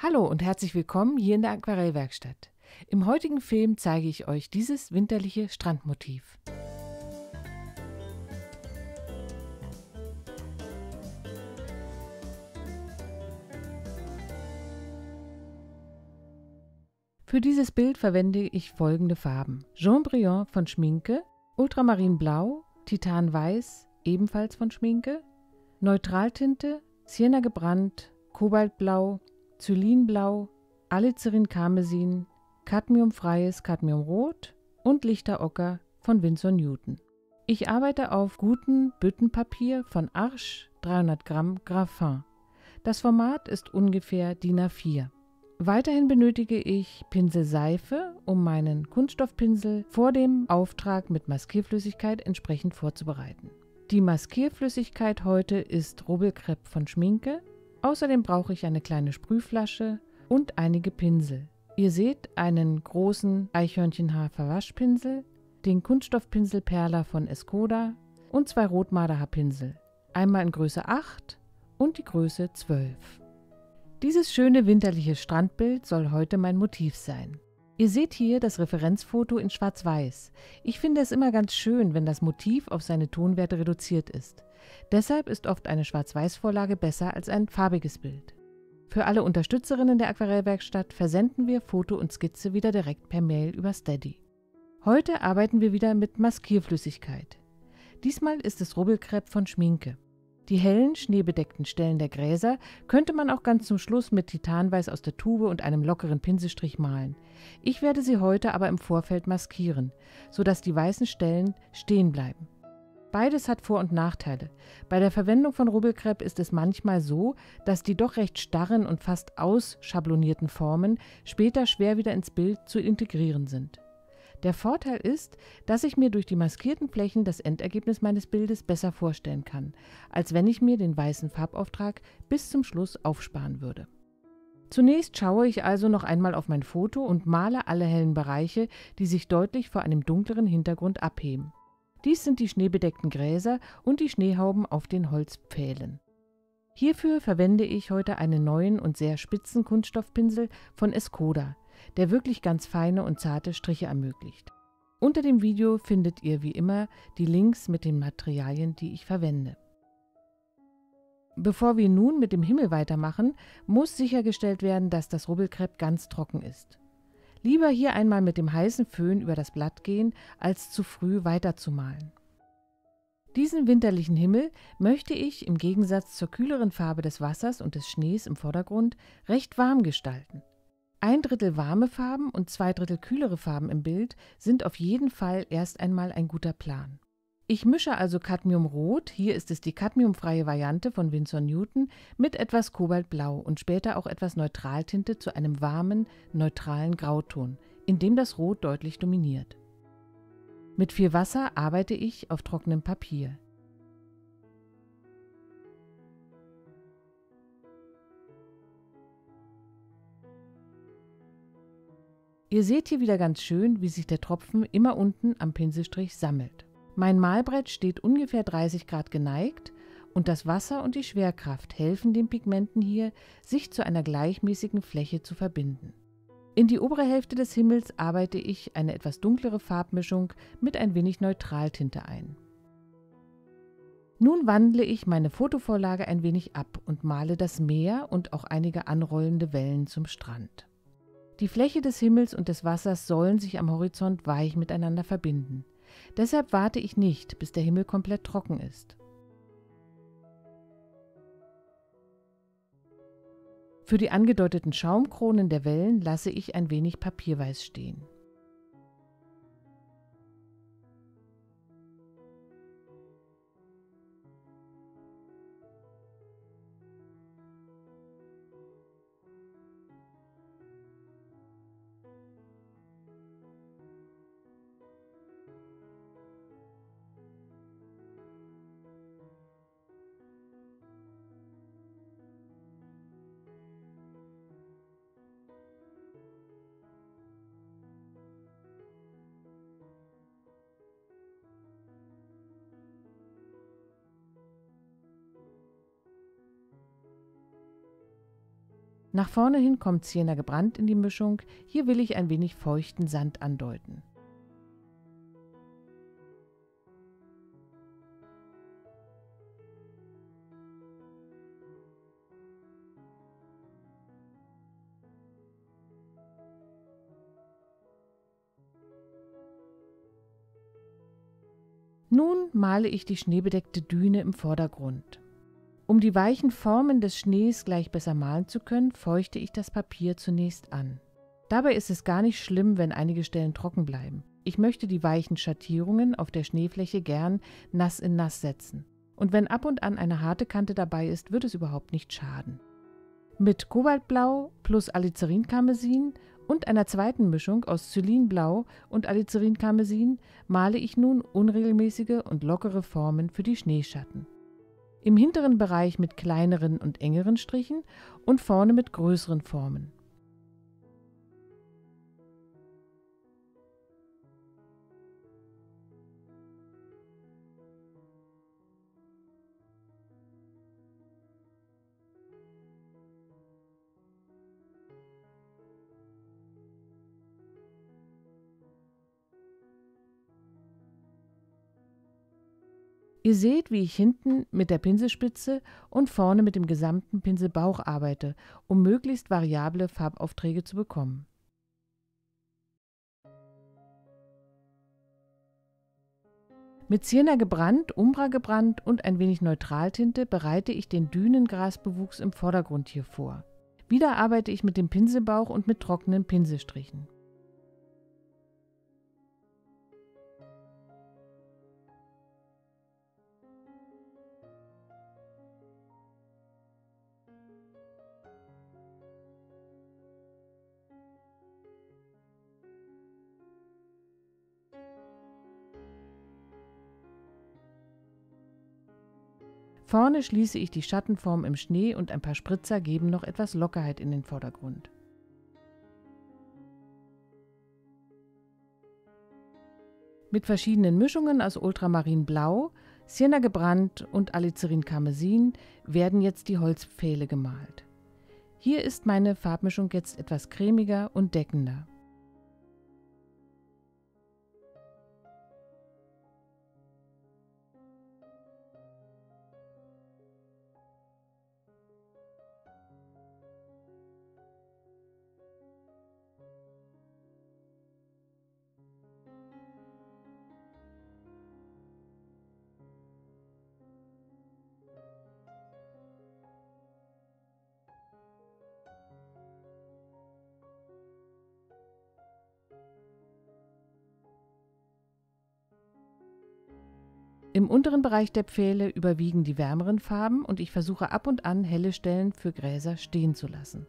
Hallo und herzlich willkommen hier in der Aquarellwerkstatt. Im heutigen Film zeige ich euch dieses winterliche Strandmotiv. Für dieses Bild verwende ich folgende Farben: Jaune Brillant von Schminke, Ultramarinblau, Titanweiß ebenfalls von Schminke, Neutraltinte, Sienna gebrannt, Kobaltblau, Zylinblau, Alizarin Karmesin, Cadmiumfreies Cadmiumrot und Lichter Ocker von Winsor Newton. Ich arbeite auf gutem Büttenpapier von Arches 300 Gramm Graphit. Das Format ist ungefähr DIN A4. Weiterhin benötige ich Pinselseife, um meinen Kunststoffpinsel vor dem Auftrag mit Maskierflüssigkeit entsprechend vorzubereiten. Die Maskierflüssigkeit heute ist Robelcrêpe von Schminke. Außerdem brauche ich eine kleine Sprühflasche und einige Pinsel. Ihr seht einen großen Eichhörnchenhaar-Verwaschpinsel, den Kunststoffpinsel Perla von Escoda und zwei Rotmarderhaarpinsel, einmal in Größe 8 und die Größe 12. Dieses schöne winterliche Strandbild soll heute mein Motiv sein. Ihr seht hier das Referenzfoto in Schwarz-Weiß. Ich finde es immer ganz schön, wenn das Motiv auf seine Tonwerte reduziert ist. Deshalb ist oft eine Schwarz-Weiß-Vorlage besser als ein farbiges Bild. Für alle Unterstützerinnen der Aquarellwerkstatt versenden wir Foto und Skizze wieder direkt per Mail über Steady. Heute arbeiten wir wieder mit Maskierflüssigkeit. Diesmal ist es Robelcrêpe von Schminke. Die hellen, schneebedeckten Stellen der Gräser könnte man auch ganz zum Schluss mit Titanweiß aus der Tube und einem lockeren Pinselstrich malen. Ich werde sie heute aber im Vorfeld maskieren, sodass die weißen Stellen stehen bleiben. Beides hat Vor- und Nachteile. Bei der Verwendung von Robelcrêpe ist es manchmal so, dass die doch recht starren und fast ausschablonierten Formen später schwer wieder ins Bild zu integrieren sind. Der Vorteil ist, dass ich mir durch die maskierten Flächen das Endergebnis meines Bildes besser vorstellen kann, als wenn ich mir den weißen Farbauftrag bis zum Schluss aufsparen würde. Zunächst schaue ich also noch einmal auf mein Foto und male alle hellen Bereiche, die sich deutlich vor einem dunkleren Hintergrund abheben. Dies sind die schneebedeckten Gräser und die Schneehauben auf den Holzpfählen. Hierfür verwende ich heute einen neuen und sehr spitzen Kunststoffpinsel von Escoda, der wirklich ganz feine und zarte Striche ermöglicht. Unter dem Video findet ihr wie immer die Links mit den Materialien, die ich verwende. Bevor wir nun mit dem Himmel weitermachen, muss sichergestellt werden, dass das Robelcrêpe ganz trocken ist. Lieber hier einmal mit dem heißen Föhn über das Blatt gehen, als zu früh weiterzumalen. Diesen winterlichen Himmel möchte ich im Gegensatz zur kühleren Farbe des Wassers und des Schnees im Vordergrund recht warm gestalten. 1/3 warme Farben und 2/3 kühlere Farben im Bild sind auf jeden Fall erst einmal ein guter Plan. Ich mische also Cadmiumrot, hier ist es die cadmiumfreie Variante von Winsor Newton, mit etwas Kobaltblau und später auch etwas Neutraltinte zu einem warmen, neutralen Grauton, in dem das Rot deutlich dominiert. Mit viel Wasser arbeite ich auf trockenem Papier. Ihr seht hier wieder ganz schön, wie sich der Tropfen immer unten am Pinselstrich sammelt. Mein Malbrett steht ungefähr 30 Grad geneigt und das Wasser und die Schwerkraft helfen den Pigmenten hier, sich zu einer gleichmäßigen Fläche zu verbinden. In die obere Hälfte des Himmels arbeite ich eine etwas dunklere Farbmischung mit ein wenig Neutraltinte ein. Nun wandle ich meine Fotovorlage ein wenig ab und male das Meer und auch einige anrollende Wellen zum Strand. Die Fläche des Himmels und des Wassers sollen sich am Horizont weich miteinander verbinden. Deshalb warte ich nicht, bis der Himmel komplett trocken ist. Für die angedeuteten Schaumkronen der Wellen lasse ich ein wenig Papierweiß stehen. Nach vorne hin kommt Sienna gebrannt in die Mischung. Hier will ich ein wenig feuchten Sand andeuten. Nun male ich die schneebedeckte Düne im Vordergrund. Um die weichen Formen des Schnees gleich besser malen zu können, feuchte ich das Papier zunächst an. Dabei ist es gar nicht schlimm, wenn einige Stellen trocken bleiben. Ich möchte die weichen Schattierungen auf der Schneefläche gern nass in nass setzen. Und wenn ab und an eine harte Kante dabei ist, wird es überhaupt nicht schaden. Mit Kobaltblau plus Alizarin-Karmesin und einer zweiten Mischung aus Xylinblau und Alizarin-Karmesin male ich nun unregelmäßige und lockere Formen für die Schneeschatten. Im hinteren Bereich mit kleineren und engeren Strichen und vorne mit größeren Formen. Ihr seht, wie ich hinten mit der Pinselspitze und vorne mit dem gesamten Pinselbauch arbeite, um möglichst variable Farbaufträge zu bekommen. Mit Sienna gebrannt, Umbra gebrannt und ein wenig Neutraltinte bereite ich den Dünengrasbewuchs im Vordergrund hier vor. Wieder arbeite ich mit dem Pinselbauch und mit trockenen Pinselstrichen. Vorne schließe ich die Schattenform im Schnee und ein paar Spritzer geben noch etwas Lockerheit in den Vordergrund. Mit verschiedenen Mischungen aus Ultramarinblau, Sienna gebrannt und Alizarin-Karmesin werden jetzt die Holzpfähle gemalt. Hier ist meine Farbmischung jetzt etwas cremiger und deckender. Im unteren Bereich der Pfähle überwiegen die wärmeren Farben und ich versuche ab und an helle Stellen für Gräser stehen zu lassen.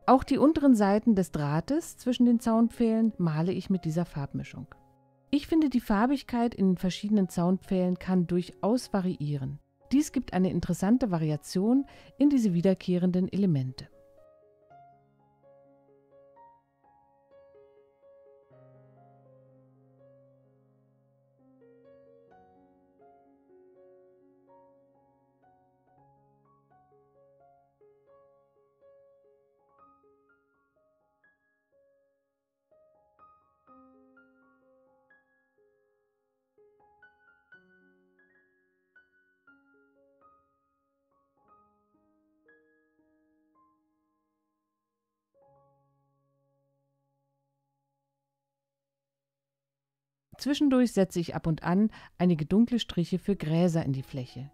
Auch die unteren Seiten des Drahtes zwischen den Zaunpfählen male ich mit dieser Farbmischung. Ich finde, die Farbigkeit in den verschiedenen Zaunpfählen kann durchaus variieren. Dies gibt eine interessante Variation in diese wiederkehrenden Elemente. Zwischendurch setze ich ab und an einige dunkle Striche für Gräser in die Fläche.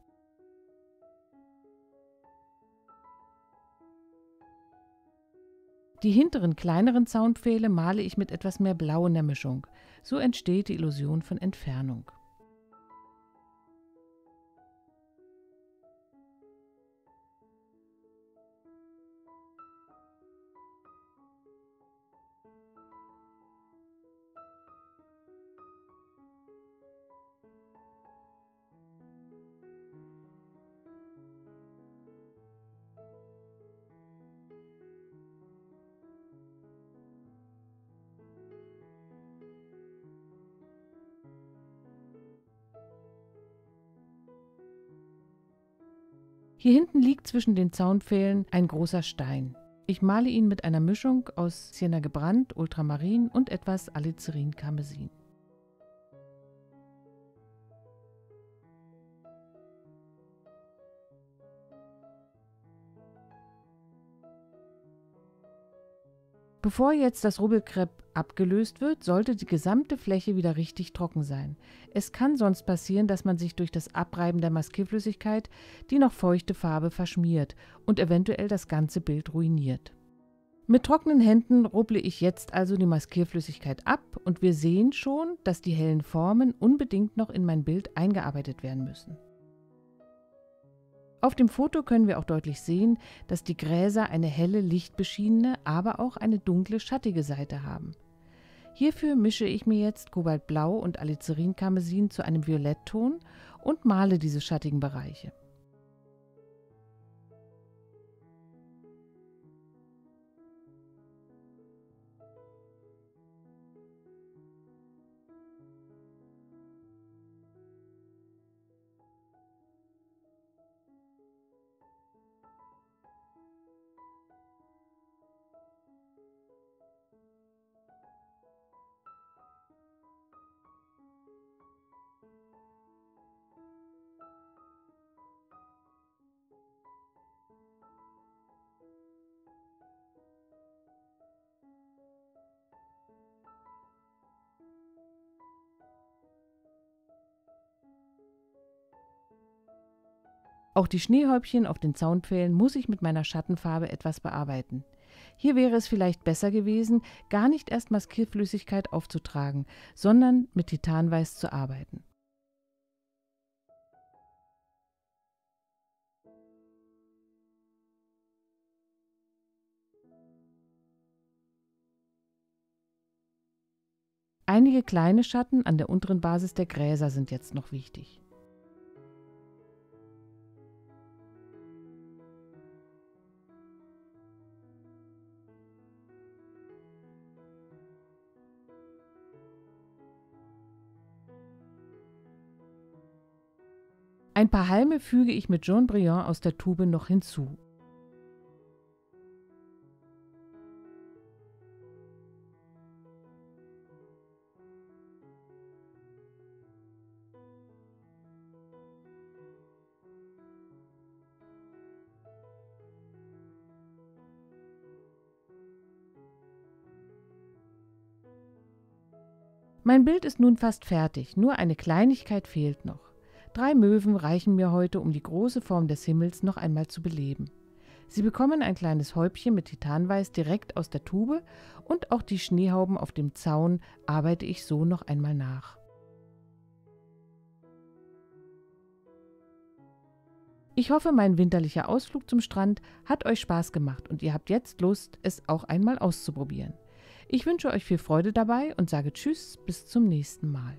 Die hinteren kleineren Zaunpfähle male ich mit etwas mehr Blau in der Mischung. So entsteht die Illusion von Entfernung. Hier hinten liegt zwischen den Zaunpfählen ein großer Stein. Ich male ihn mit einer Mischung aus Sienna gebrannt, Ultramarin und etwas Alizarin-Karmesin. Bevor jetzt das Rubbelkrepp abgelöst wird, sollte die gesamte Fläche wieder richtig trocken sein. Es kann sonst passieren, dass man sich durch das Abreiben der Maskierflüssigkeit die noch feuchte Farbe verschmiert und eventuell das ganze Bild ruiniert. Mit trockenen Händen rubble ich jetzt also die Maskierflüssigkeit ab und wir sehen schon, dass die hellen Formen unbedingt noch in mein Bild eingearbeitet werden müssen. Auf dem Foto können wir auch deutlich sehen, dass die Gräser eine helle, lichtbeschienene, aber auch eine dunkle, schattige Seite haben. Hierfür mische ich mir jetzt Kobaltblau und Alizarin-Karmesin zu einem Violettton und male diese schattigen Bereiche. Auch die Schneehäubchen auf den Zaunpfählen muss ich mit meiner Schattenfarbe etwas bearbeiten. Hier wäre es vielleicht besser gewesen, gar nicht erst Maskierflüssigkeit aufzutragen, sondern mit Titanweiß zu arbeiten. Einige kleine Schatten an der unteren Basis der Gräser sind jetzt noch wichtig. Ein paar Halme füge ich mit Jaune Brillant aus der Tube noch hinzu. Mein Bild ist nun fast fertig, nur eine Kleinigkeit fehlt noch. 3 Möwen reichen mir heute, um die große Form des Himmels noch einmal zu beleben. Sie bekommen ein kleines Häubchen mit Titanweiß direkt aus der Tube und auch die Schneehauben auf dem Zaun arbeite ich so noch einmal nach. Ich hoffe, mein winterlicher Ausflug zum Strand hat euch Spaß gemacht und ihr habt jetzt Lust, es auch einmal auszuprobieren. Ich wünsche euch viel Freude dabei und sage Tschüss, bis zum nächsten Mal.